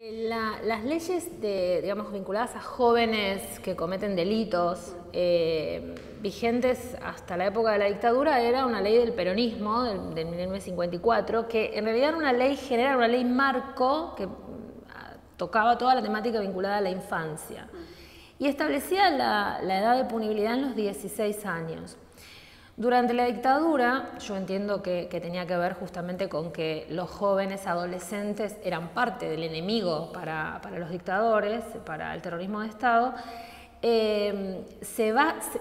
Las leyes digamos, vinculadas a jóvenes que cometen delitos vigentes hasta la época de la dictadura era una ley del peronismo, del 1954, que en realidad era una ley general, una ley marco que tocaba toda la temática vinculada a la infancia y establecía la edad de punibilidad en los 16 años. Durante la dictadura, yo entiendo que tenía que ver justamente con que los jóvenes adolescentes eran parte del enemigo para los dictadores, para el terrorismo de Estado.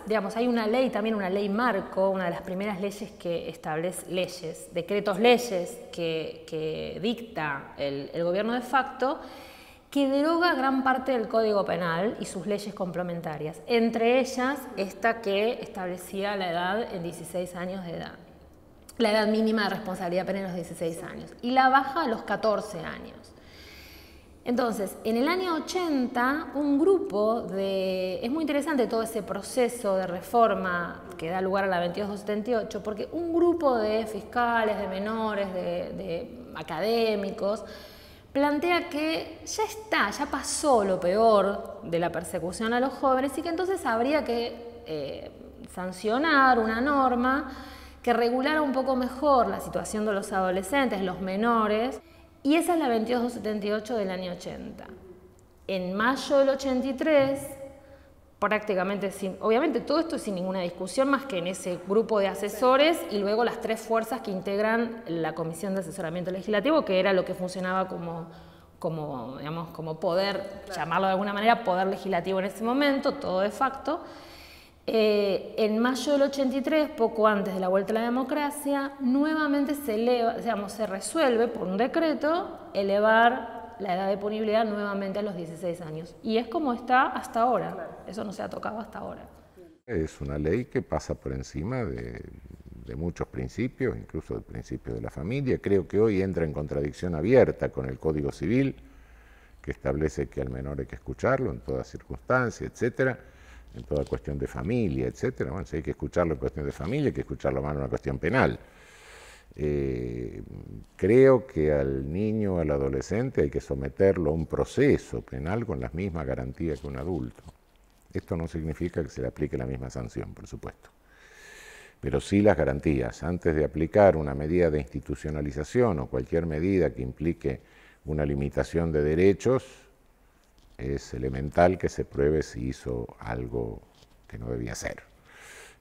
Digamos, hay una ley, también una ley marco, una de las primeras leyes que establece decretos leyes que dicta el gobierno de facto, que deroga gran parte del Código Penal y sus leyes complementarias, entre ellas esta que establecía la edad en 16 años de edad, la edad mínima de responsabilidad penal en los 16 años, y la baja a los 14 años. Entonces, en el año 80, un grupo es muy interesante todo ese proceso de reforma que da lugar a la 22278, porque un grupo de fiscales, de menores, de académicos, plantea que ya pasó lo peor de la persecución a los jóvenes y que entonces habría que sancionar una norma que regulara un poco mejor la situación de los adolescentes, los menores, y esa es la 22278 del año 80. En mayo del 83, prácticamente obviamente todo esto sin ninguna discusión más que en ese grupo de asesores y luego las tres fuerzas que integran la Comisión de Asesoramiento Legislativo, que era lo que funcionaba como poder, llamarlo de alguna manera, poder legislativo en ese momento, todo de facto. En mayo del 83, poco antes de la vuelta a la democracia, nuevamente se resuelve por un decreto elevar la edad de punibilidad nuevamente a los 16 años. Y es como está hasta ahora. Claro. Eso no se ha tocado hasta ahora. Es una ley que pasa por encima de muchos principios, incluso el principio de la familia. Creo que hoy entra en contradicción abierta con el Código Civil, que establece que al menor hay que escucharlo en toda circunstancia, etcétera, en toda cuestión de familia, etcétera. Bueno, si hay que escucharlo en cuestión de familia, hay que escucharlo más en una cuestión penal. Creo que al niño, al adolescente, hay que someterlo a un proceso penal con las mismas garantías que un adulto. Esto no significa que se le aplique la misma sanción, por supuesto, pero sí las garantías. Antes de aplicar una medida de institucionalización o cualquier medida que implique una limitación de derechos, es elemental que se pruebe si hizo algo que no debía hacer.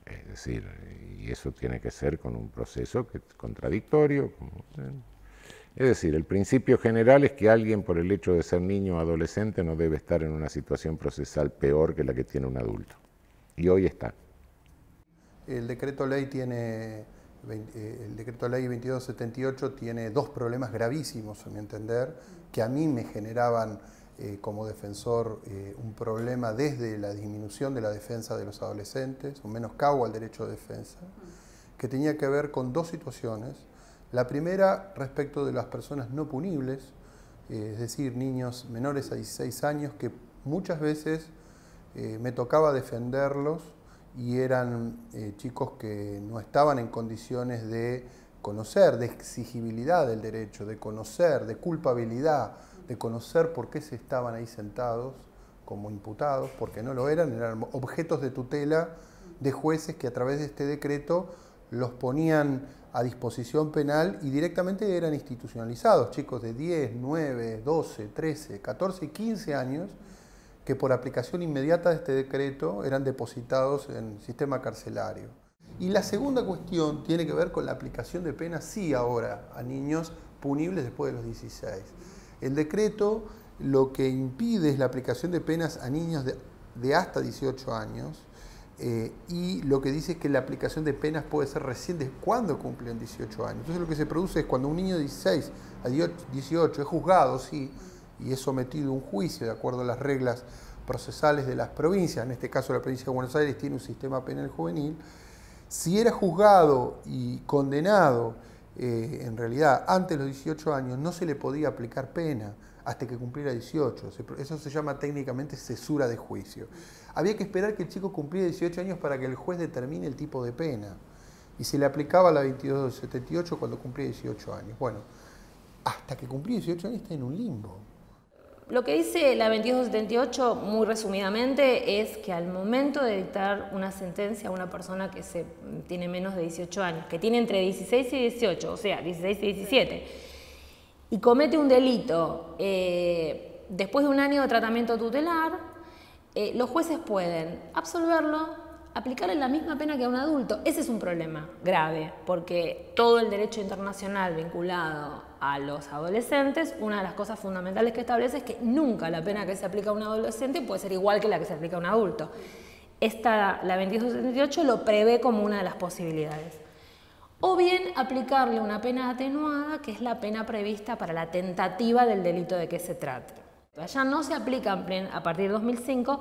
Es decir, y eso tiene que ser con un proceso contradictorio. Es decir, el principio general es que alguien por el hecho de ser niño o adolescente no debe estar en una situación procesal peor que la que tiene un adulto. Y hoy está. El decreto ley 2278 tiene dos problemas gravísimos, a mi entender, que a mí me generaban como defensor un problema desde la disminución de la defensa de los adolescentes, un menoscabo al derecho de defensa, que tenía que ver con dos situaciones. La primera, respecto de las personas no punibles, es decir, niños menores a 16 años, que muchas veces me tocaba defenderlos y eran chicos que no estaban en condiciones de conocer, de exigibilidad del derecho, de conocer, de culpabilidad, de conocer por qué se estaban ahí sentados como imputados, porque no lo eran objetos de tutela de jueces que a través de este decreto los ponían a disposición penal y directamente eran institucionalizados, chicos de 10, 9, 12, 13, 14 y 15 años, que por aplicación inmediata de este decreto eran depositados en el sistema carcelario. Y la segunda cuestión tiene que ver con la aplicación de penas, sí, ahora, a niños punibles después de los 16. El decreto lo que impide es la aplicación de penas a niños de hasta 18 años y lo que dice es que la aplicación de penas puede ser recién de cuando cumplen 18 años. Entonces lo que se produce es cuando un niño de 16 a 18 es juzgado, sí, y es sometido a un juicio de acuerdo a las reglas procesales de las provincias, en este caso la provincia de Buenos Aires tiene un sistema penal juvenil, si era juzgado y condenado en realidad antes de los 18 años no se le podía aplicar pena hasta que cumpliera 18. Eso se llama técnicamente cesura de juicio. Había que esperar que el chico cumpliera 18 años para que el juez determine el tipo de pena. Y se le aplicaba la 2278 cuando cumplía 18 años. Bueno, hasta que cumplía 18 años está en un limbo. Lo que dice la 2278, muy resumidamente, es que al momento de dictar una sentencia a una persona que tiene menos de 18 años, que tiene entre 16 y 18, o sea, 16 y 17, y comete un delito después de un año de tratamiento tutelar, los jueces pueden absolverlo, aplicarle la misma pena que a un adulto. Ese es un problema grave, porque todo el derecho internacional vinculado a los adolescentes, una de las cosas fundamentales que establece es que nunca la pena que se aplica a un adolescente puede ser igual que la que se aplica a un adulto. La 2278 lo prevé como una de las posibilidades. O bien aplicarle una pena atenuada, que es la pena prevista para la tentativa del delito de que se trate. Allá no se aplican a partir de 2005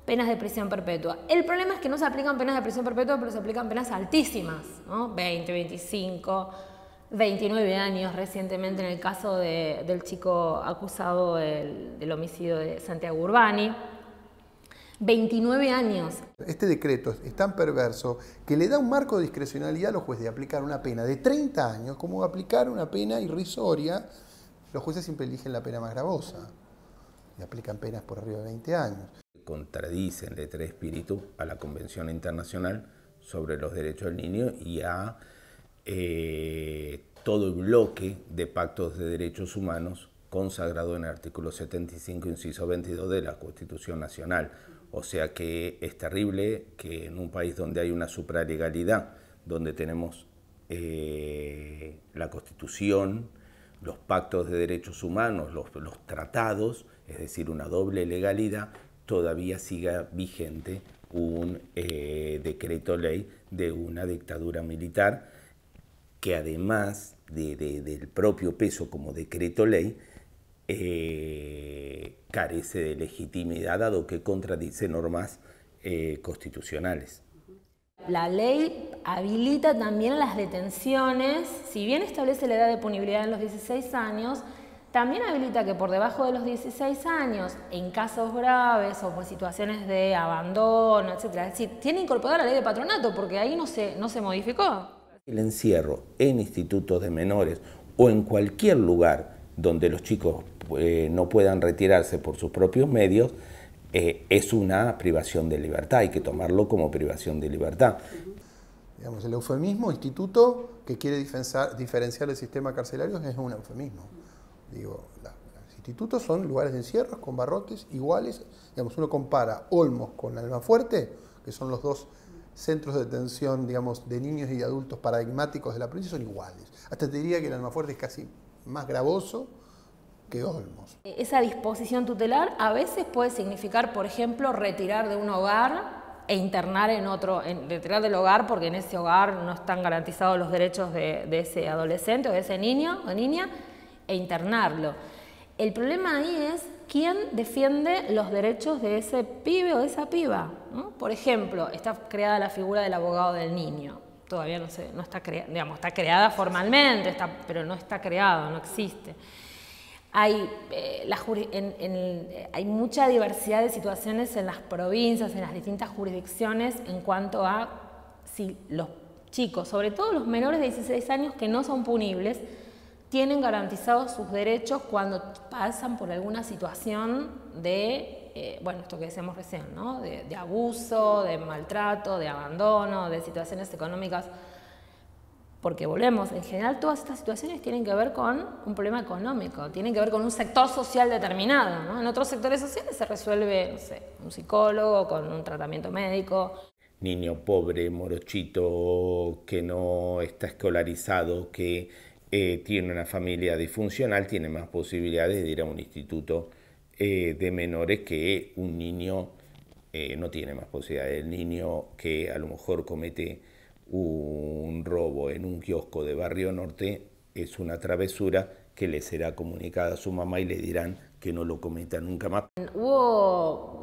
penas de prisión perpetua. El problema es que no se aplican penas de prisión perpetua, pero se aplican penas altísimas, ¿no? 20, 25, 29 años recientemente en el caso del chico acusado del homicidio de Santiago Urbani. 29 años. Este decreto es tan perverso que le da un marco de discrecionalidad a los jueces de aplicar una pena de 30 años como aplicar una pena irrisoria. Los jueces siempre eligen la pena más gravosa y aplican penas por arriba de 20 años. Contradicen letra y espíritu a la Convención Internacional sobre los Derechos del Niño y a todo el bloque de pactos de derechos humanos consagrado en el artículo 75, inciso 22 de la Constitución Nacional. O sea que es terrible que en un país donde hay una supralegalidad, donde tenemos la Constitución, los pactos de derechos humanos, los tratados, es decir, una doble legalidad, todavía siga vigente un decreto ley de una dictadura militar que además del propio peso como decreto ley carece de legitimidad dado que contradice normas constitucionales. La ley habilita también las detenciones, si bien establece la edad de punibilidad en los 16 años, también habilita que por debajo de los 16 años, en casos graves o por situaciones de abandono, etc., es decir, tiene incorporada la ley de patronato porque ahí no se modificó. El encierro en institutos de menores o en cualquier lugar donde los chicos no puedan retirarse por sus propios medios es una privación de libertad, hay que tomarlo como privación de libertad. Digamos, el eufemismo instituto que quiere diferenciar el sistema carcelario es un eufemismo. Digo, los institutos son lugares de encierros con barrotes iguales. Digamos, uno compara Olmos con Almafuerte, que son los dos centros de detención, digamos, de niños y de adultos paradigmáticos de la provincia, son iguales. Hasta te diría que el Almafuerte es casi más gravoso que Olmos. Esa disposición tutelar a veces puede significar, por ejemplo, retirar de un hogar e internar en otro, retirar del hogar porque en ese hogar no están garantizados los derechos de ese adolescente o de ese niño o niña, e internarlo. El problema ahí es quién defiende los derechos de ese pibe o de esa piba, ¿no? Por ejemplo, está creada la figura del abogado del niño. Todavía no está creada, digamos, está creada formalmente, pero no está creado, no existe. Hay mucha diversidad de situaciones en las provincias, en las distintas jurisdicciones, en cuanto a si los chicos, sobre todo los menores de 16 años que no son punibles, tienen garantizados sus derechos cuando pasan por alguna situación de, bueno, esto que decíamos recién, ¿no? De abuso, de maltrato, de abandono, de situaciones económicas. Porque volvemos, en general todas estas situaciones tienen que ver con un problema económico, tienen que ver con un sector social determinado, ¿no? En otros sectores sociales se resuelve, no sé, un psicólogo con un tratamiento médico. Niño pobre, morochito, que no está escolarizado, que tiene una familia disfuncional, tiene más posibilidades de ir a un instituto de menores que un niño no tiene más posibilidades. El niño que a lo mejor comete un robo en un kiosco de Barrio Norte es una travesura que le será comunicada a su mamá y le dirán que no lo cometa nunca más. Hubo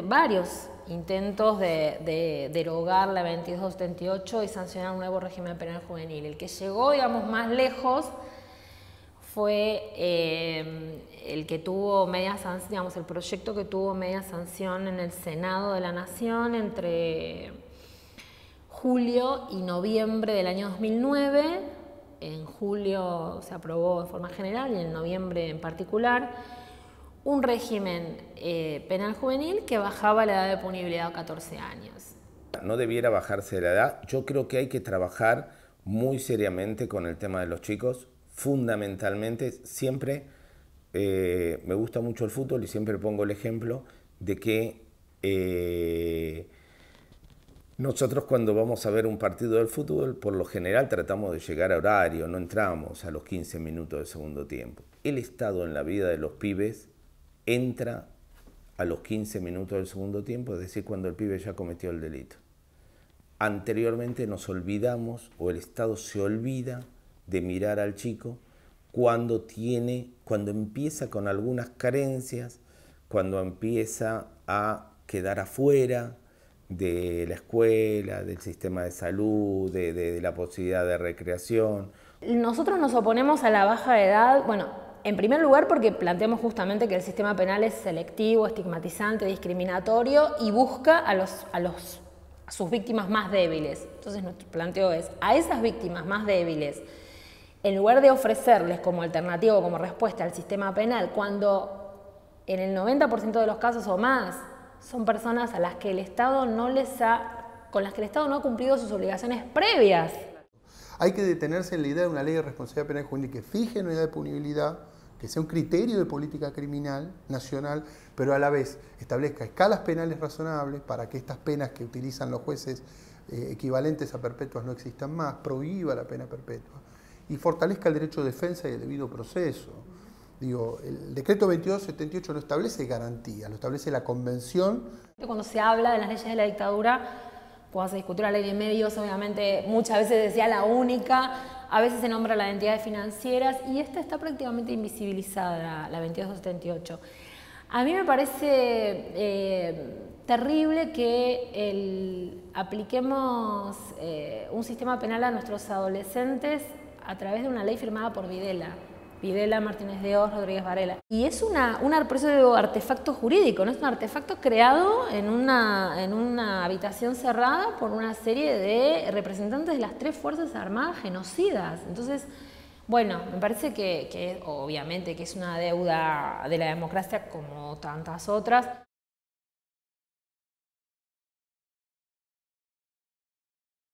varios intentos de derogar la 2278 y sancionar un nuevo régimen penal juvenil. El que llegó, digamos, más lejos fue el que tuvo media sanción, digamos, el proyecto que tuvo media sanción en el Senado de la Nación entre julio y noviembre del año 2009. En julio se aprobó de forma general y en noviembre en particular. un régimen penal juvenil que bajaba la edad de punibilidad a 14 años. No debiera bajarse la edad. Yo creo que hay que trabajar muy seriamente con el tema de los chicos, fundamentalmente. Siempre me gusta mucho el fútbol y siempre pongo el ejemplo de que nosotros cuando vamos a ver un partido del fútbol, por lo general tratamos de llegar a horario, no entramos a los 15 minutos del segundo tiempo. El Estado en la vida de los pibes entra a los 15 minutos del segundo tiempo, es decir, cuando el pibe ya cometió el delito. Anteriormente nos olvidamos, o el Estado se olvida de mirar al chico cuando empieza con algunas carencias, cuando empieza a quedar afuera de la escuela, del sistema de salud, de la posibilidad de recreación. Nosotros nos oponemos a la baja de edad, bueno, en primer lugar porque planteamos justamente que el sistema penal es selectivo, estigmatizante, discriminatorio y busca a sus víctimas más débiles. Entonces nuestro planteo es, a esas víctimas más débiles, en lugar de ofrecerles como alternativa o como respuesta al sistema penal, cuando en el 90% de los casos o más son personas a las que el Estado con las que el Estado no ha cumplido sus obligaciones previas. Hay que detenerse en la idea de una ley de responsabilidad penal juvenil que fije una edad de punibilidad, que sea un criterio de política criminal nacional, pero a la vez establezca escalas penales razonables para que estas penas que utilizan los jueces equivalentes a perpetuas no existan más, prohíba la pena perpetua y fortalezca el derecho de defensa y el debido proceso. Digo, el decreto 2278 no establece garantía, lo establece la convención. Cuando se habla de las leyes de la dictadura, cuando se discutió la ley de medios, obviamente muchas veces decía la única, a veces se nombra la de entidades financieras y esta está prácticamente invisibilizada, la 2278. A mí me parece terrible que apliquemos un sistema penal a nuestros adolescentes a través de una ley firmada por Videla, Martínez de Oz, Rodríguez Varela. Y es un artefacto jurídico, no es un artefacto creado en una habitación cerrada por una serie de representantes de las 3 Fuerzas Armadas genocidas. Entonces, bueno, me parece que obviamente que es una deuda de la democracia como tantas otras.